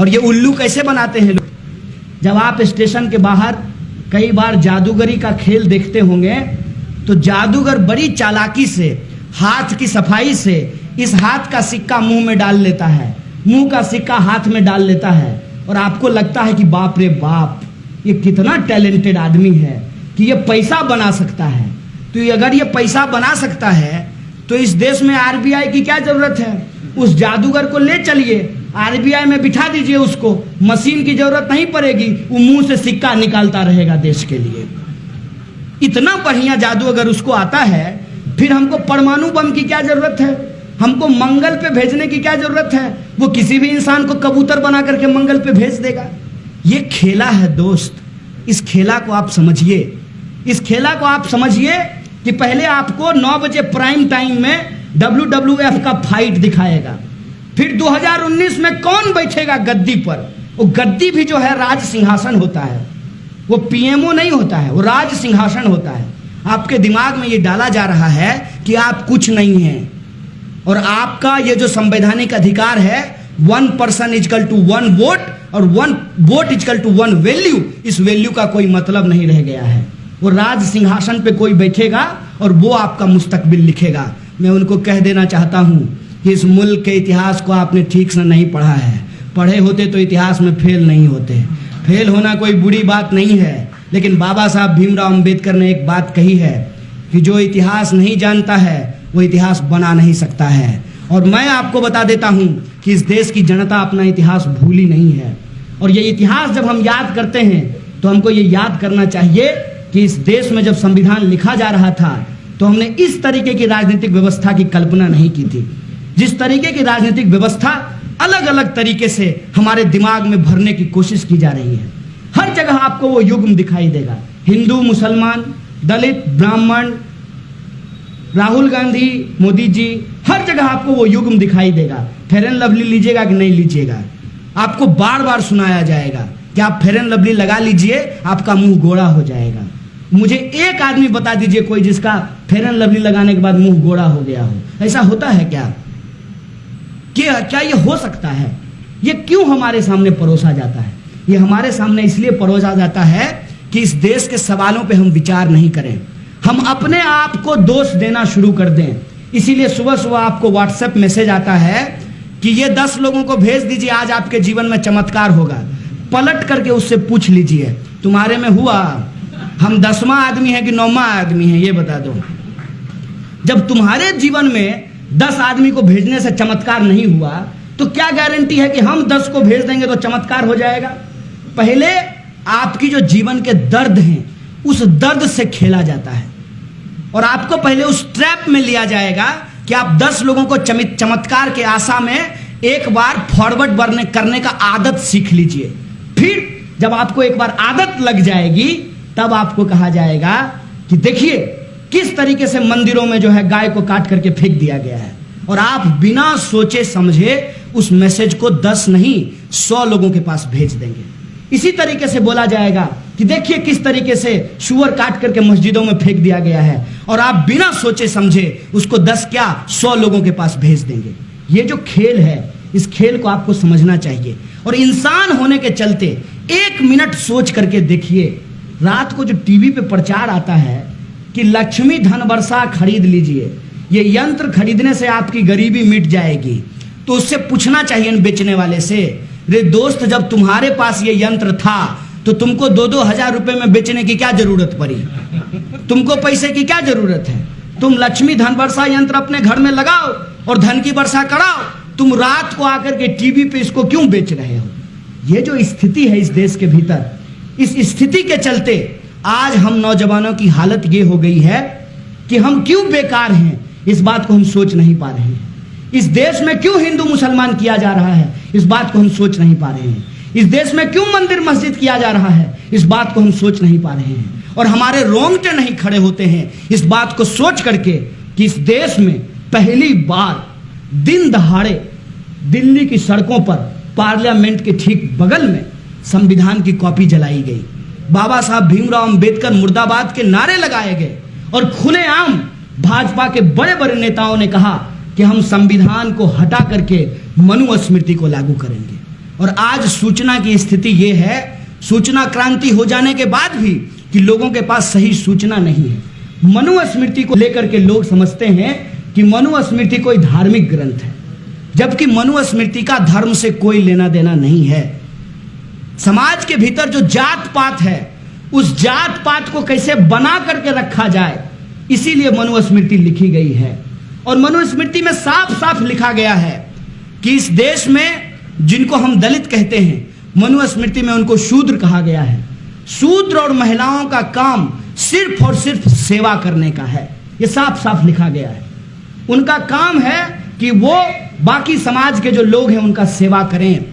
और ये उल्लू कैसे बनाते हैं लोग? जब आप स्टेशन के बाहर कई बार जादूगरी का खेल देखते होंगे तो जादूगर बड़ी चालाकी से हाथ की सफाई से इस हाथ का सिक्का मुंह में डाल लेता है, मुंह का सिक्का हाथ में डाल लेता है और आपको लगता है कि बाप रे बाप, ये कितना टैलेंटेड आदमी है कि ये पैसा बना सकता है। तो अगर ये पैसा बना सकता है तो इस देश में आरबीआई की क्या जरूरत है? उस जादूगर को ले चलिए, आरबीआई में बिठा दीजिए उसको, मशीन की जरूरत नहीं पड़ेगी, वो मुंह से सिक्का निकालता रहेगा देश के लिए। इतना बढ़िया जादू अगर उसको आता है, फिर हमको परमाणु बम की क्या जरूरत है? हमको मंगल पे भेजने की क्या जरूरत है? वो किसी भी इंसान को कबूतर बना करके मंगल पे भेज देगा। ये खेला है दोस्त, इस खेला को आप समझिए। इस खेला को आप समझिए कि पहले आपको 9 बजे प्राइम टाइम में WWF का फाइट दिखाएगा, फिर 2019 में कौन बैठेगा गद्दी पर? वो गद्दी भी जो है राज सिंहासन होता है, वो पीएमओ नहीं होता है, वो राज सिंहासन होता है। आपके दिमाग में ये डाला जा रहा है कि आप कुछ नहीं हैं और आपका ये जो संवैधानिक अधिकार है 1 पर्सन इक्वल टू 1 वोट और 1 वोट इक्वल टू 1 वैल्यू, इस वैल्यू का कोई मतलब नहीं रह गया है। वो राज सिंहासन पे कोई बैठेगा और वो आपका मुस्तकबिल लिखेगा। मैं उनको कह देना चाहता हूँ कि इस मुल्क के इतिहास को आपने ठीक से नहीं पढ़ा है। पढ़े होते तो इतिहास में फेल नहीं होते। फेल होना कोई बुरी बात नहीं है, लेकिन बाबा साहब भीमराव अंबेडकर ने एक बात कही है कि जो इतिहास नहीं जानता है वो इतिहास बना नहीं सकता है। और मैं आपको बता देता हूँ कि इस देश की जनता अपना इतिहास भूली नहीं है। और ये इतिहास जब हम याद करते हैं तो हमको ये याद करना चाहिए कि इस देश में जब संविधान लिखा जा रहा था तो हमने इस तरीके की राजनीतिक व्यवस्था की कल्पना नहीं की थी। जिस तरीके की राजनीतिक व्यवस्था अलग अलग तरीके से हमारे दिमाग में भरने की कोशिश की जा रही है, हर जगह आपको वो युग्म दिखाई देगा। हिंदू, मुसलमान, दलित, ब्राह्मण, राहुल गांधी, मोदी जी, हर जगह आपको वो युग्म दिखाई देगा। फेयर एंड लवली लीजिएगा कि नहीं लीजिएगा, आपको बार बार सुनाया जाएगा कि आप फेयर एंड लवली लगा लीजिए, आपका मुंह गोरा हो जाएगा। मुझे एक आदमी बता दीजिए कोई जिसका फेयर एंड लवली लगाने के बाद मुंह गोरा हो गया हो। ऐसा होता है क्या? क्या ये हो सकता है? ये क्यों हमारे सामने परोसा जाता है? ये हमारे सामने इसलिए परोसा जाता है कि इस देश के सवालों पे हम विचार नहीं करें, हम अपने आप को दोष देना शुरू कर दें। इसीलिए सुबह सुबह आपको व्हाट्सएप मैसेज आता है कि ये 10 लोगों को भेज दीजिए, आज आपके जीवन में चमत्कार होगा। पलट करके उससे पूछ लीजिए तुम्हारे में हुआ? हम 10वां आदमी है कि 9वां आदमी है, ये बता दो। जब तुम्हारे जीवन में 10 आदमी को भेजने से चमत्कार नहीं हुआ तो क्या गारंटी है कि हम 10 को भेज देंगे तो चमत्कार हो जाएगा? पहले आपकी जो जीवन के दर्द हैं उस दर्द से खेला जाता है और आपको पहले उस ट्रैप में लिया जाएगा कि आप 10 लोगों को चमत्कार के आशा में एक बार फॉरवर्ड करने का आदत सीख लीजिए। फिर जब आपको एक बार आदत लग जाएगी तब आपको कहा जाएगा कि देखिए किस तरीके से मंदिरों में जो है गाय को काट करके फेंक दिया गया है, और आप बिना सोचे समझे उस मैसेज को 10 नहीं 100 लोगों के पास भेज देंगे। इसी तरीके से बोला जाएगा कि देखिए किस तरीके से शुअर काट करके मस्जिदों में फेंक दिया गया है, और आप बिना सोचे समझे उसको 10 क्या 100 लोगों के पास भेज देंगे। ये जो खेल है, इस खेल को आपको समझना चाहिए। और इंसान होने के चलते 1 मिनट सोच करके देखिए, रात को जो टीवी पे प्रचार आता है कि लक्ष्मी धन वर्षा खरीद लीजिए, ये यंत्र खरीदने से आपकी गरीबी मिट जाएगी, तो उससे पूछना चाहिए बेचने वाले से, रे दोस्त जब तुम्हारे पास ये यंत्र था तो तुमको 2-2 हजार रुपए में बेचने की क्या जरूरत पड़ी? तुमको पैसे की क्या जरूरत है? तुम लक्ष्मी धन वर्षा यंत्र अपने घर में लगाओ और धन की वर्षा कराओ। तुम रात को आकर के टीवी पे इसको क्यों बेच रहे हो? ये जो स्थिति है इस देश के भीतर, इस स्थिति के चलते आज हम नौजवानों की हालत ये हो गई है कि हम क्यों बेकार हैं, इस बात को हम सोच नहीं पा रहे हैं। इस देश में क्यों हिंदू मुसलमान किया जा रहा है, इस बात को हम सोच नहीं पा रहे हैं। इस देश में क्यों मंदिर मस्जिद किया जा रहा है, इस बात को हम सोच नहीं पा रहे हैं। और हमारे रोंगटे नहीं खड़े होते हैं इस बात को सोच करके कि इस देश में पहली बार दिन दहाड़े दिल्ली की सड़कों पर पार्लियामेंट के ठीक बगल में संविधान की कॉपी जलाई गई, बाबा साहब भीमराव अंबेडकर मुर्दाबाद के नारे लगाए गए, और खुलेआम भाजपा के बड़े बड़े नेताओं ने कहा कि हम संविधान को हटा करके मनुस्मृति को लागू करेंगे। और आज सूचना की स्थिति ये है, सूचना क्रांति हो जाने के बाद भी, कि लोगों के पास सही सूचना नहीं है। मनुस्मृति को लेकर के लोग समझते हैं कि मनुस्मृति कोई धार्मिक ग्रंथ है, जबकि मनुस्मृति का धर्म से कोई लेना देना नहीं है। समाज के भीतर जो जात पात है, उस जात पात को कैसे बना करके रखा जाए, इसीलिए मनुस्मृति लिखी गई है। और मनुस्मृति में साफ साफ लिखा गया है कि इस देश में जिनको हम दलित कहते हैं, मनुस्मृति में उनको शूद्र कहा गया है। शूद्र और महिलाओं का काम सिर्फ और सिर्फ सेवा करने का है, ये साफ साफ लिखा गया है। उनका काम है कि वो बाकी समाज के जो लोग हैं उनका सेवा करें।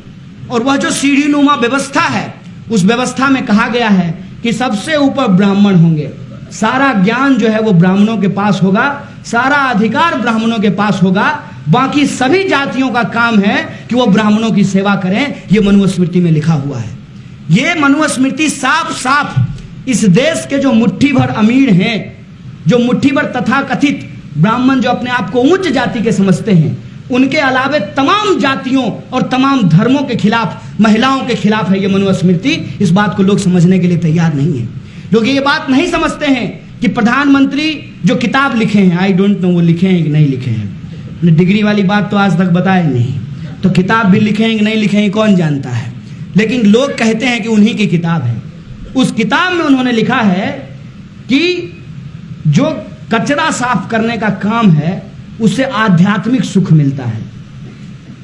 और वह जो सीढ़ी नुमा व्यवस्था है, उस व्यवस्था में कहा गया है कि सबसे ऊपर ब्राह्मण होंगे, सारा ज्ञान जो है वो ब्राह्मणों के पास होगा, सारा अधिकार ब्राह्मणों के पास होगा, बाकी सभी जातियों का काम है कि वो ब्राह्मणों की सेवा करें। ये मनुस्मृति में लिखा हुआ है। ये मनुस्मृति साफ साफ इस देश के जो मुट्ठी भर अमीर हैं, जो मुट्ठी भर तथाकथित ब्राह्मण जो अपने आप को उच्च जाति के समझते हैं, उनके अलावे तमाम जातियों और तमाम धर्मों के खिलाफ, महिलाओं के खिलाफ है ये मनुस्मृति। इस बात को लोग समझने के लिए तैयार नहीं है। लोग ये बात नहीं समझते हैं कि प्रधानमंत्री जो किताब लिखे हैं, आई डोंट नो वो लिखे हैं कि नहीं लिखे हैं, डिग्री वाली बात तो आज तक बताए नहीं, तो किताब भी लिखे हैं कि नहीं लिखे हैं कौन जानता है, लेकिन लोग कहते हैं कि उन्हीं की किताब है। उस किताब में उन्होंने लिखा है कि जो कचरा साफ करने का काम है, उससे आध्यात्मिक सुख मिलता है।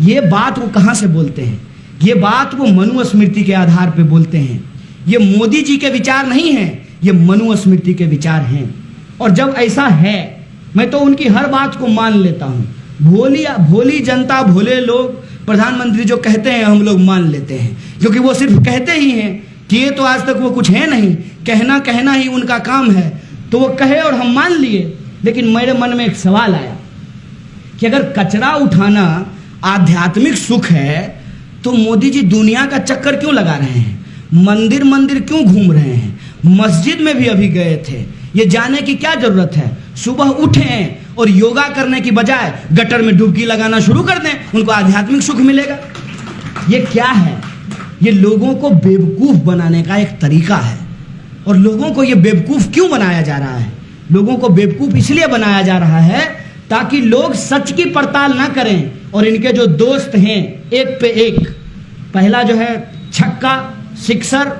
ये बात वो कहाँ से बोलते हैं? ये बात वो मनुस्मृति के आधार पे बोलते हैं। ये मोदी जी के विचार नहीं हैं, ये मनुस्मृति के विचार हैं। और जब ऐसा है, मैं तो उनकी हर बात को मान लेता हूँ। भोली जनता, भोले लोग, प्रधानमंत्री जो कहते हैं हम लोग मान लेते हैं, क्योंकि वो सिर्फ कहते ही हैं, किए तो आज तक वो कुछ है नहीं, कहना ही उनका काम है, तो वो कहे और हम मान लिए। लेकिन मेरे मन में एक सवाल आया कि अगर कचरा उठाना आध्यात्मिक सुख है, तो मोदी जी दुनिया का चक्कर क्यों लगा रहे हैं? मंदिर मंदिर क्यों घूम रहे हैं? मस्जिद में भी अभी गए थे, ये जाने की क्या जरूरत है? सुबह उठें और योगा करने की बजाय गटर में डुबकी लगाना शुरू कर दें, उनको आध्यात्मिक सुख मिलेगा। ये क्या है? ये लोगों को बेवकूफ बनाने का एक तरीका है। और लोगों को ये बेवकूफ क्यों बनाया जा रहा है? लोगों को बेवकूफ इसलिए बनाया जा रहा है ताकि लोग सच की पड़ताल ना करें। और इनके जो दोस्त हैं एक पे एक, पहला जो है छक्का सिक्सर,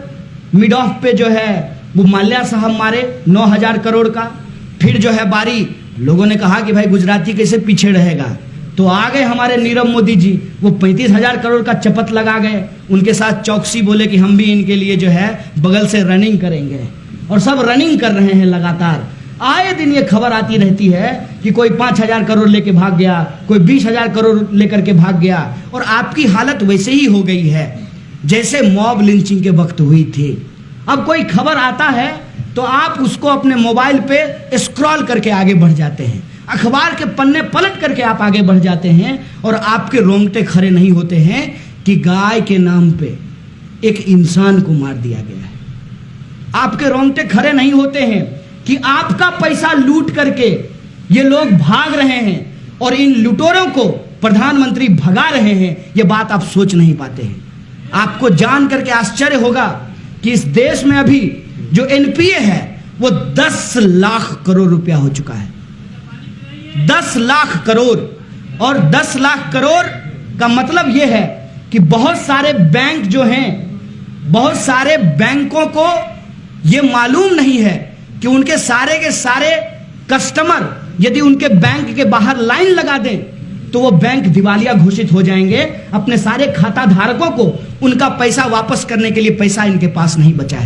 मिड ऑफ पे जो है वो माल्या साहब मारे 9,000 करोड़ का। फिर जो है बारी, लोगों ने कहा कि भाई गुजराती कैसे पीछे रहेगा, तो आ गए हमारे नीरव मोदी जी, वो 35,000 करोड़ का चपत लगा गए। उनके साथ चौकसी बोले कि हम भी इनके लिए जो है बगल से रनिंग करेंगे, और सब रनिंग कर रहे हैं लगातार। आए दिन ये खबर आती रहती है कि कोई 5,000 करोड़ लेके भाग गया, कोई 20,000 करोड़ लेकर के भाग गया। और आपकी हालत वैसे ही हो गई है जैसे मॉब लिंचिंग के वक्त हुई थी। अब कोई खबर आता है तो आप उसको अपने मोबाइल पे स्क्रॉल करके आगे बढ़ जाते हैं, अखबार के पन्ने पलट करके आप आगे बढ़ जाते हैं, और आपके रोंगटे खड़े नहीं होते हैं कि गाय के नाम पे एक इंसान को मार दिया गया है। आपके रोंगटे खड़े नहीं होते हैं कि आपका पैसा लूट करके ये लोग भाग रहे हैं और इन लुटेरों को प्रधानमंत्री भगा रहे हैं। ये बात आप सोच नहीं पाते हैं। आपको जान करके आश्चर्य होगा कि इस देश में अभी जो एनपीए है वो 10 लाख करोड़ रुपया हो चुका है। 10 लाख करोड़। और 10 लाख करोड़ का मतलब यह है कि बहुत सारे बैंक जो हैं, बहुत सारे बैंकों को यह मालूम नहीं है कि उनके सारे के सारे कस्टमर यदि उनके बैंक के बाहर लाइन लगा दें तो वो बैंक दिवालिया घोषित हो जाएंगे। अपने सारे खाता धारकों को उनका पैसा वापस करने के लिए पैसा इनके पास नहीं बचा है।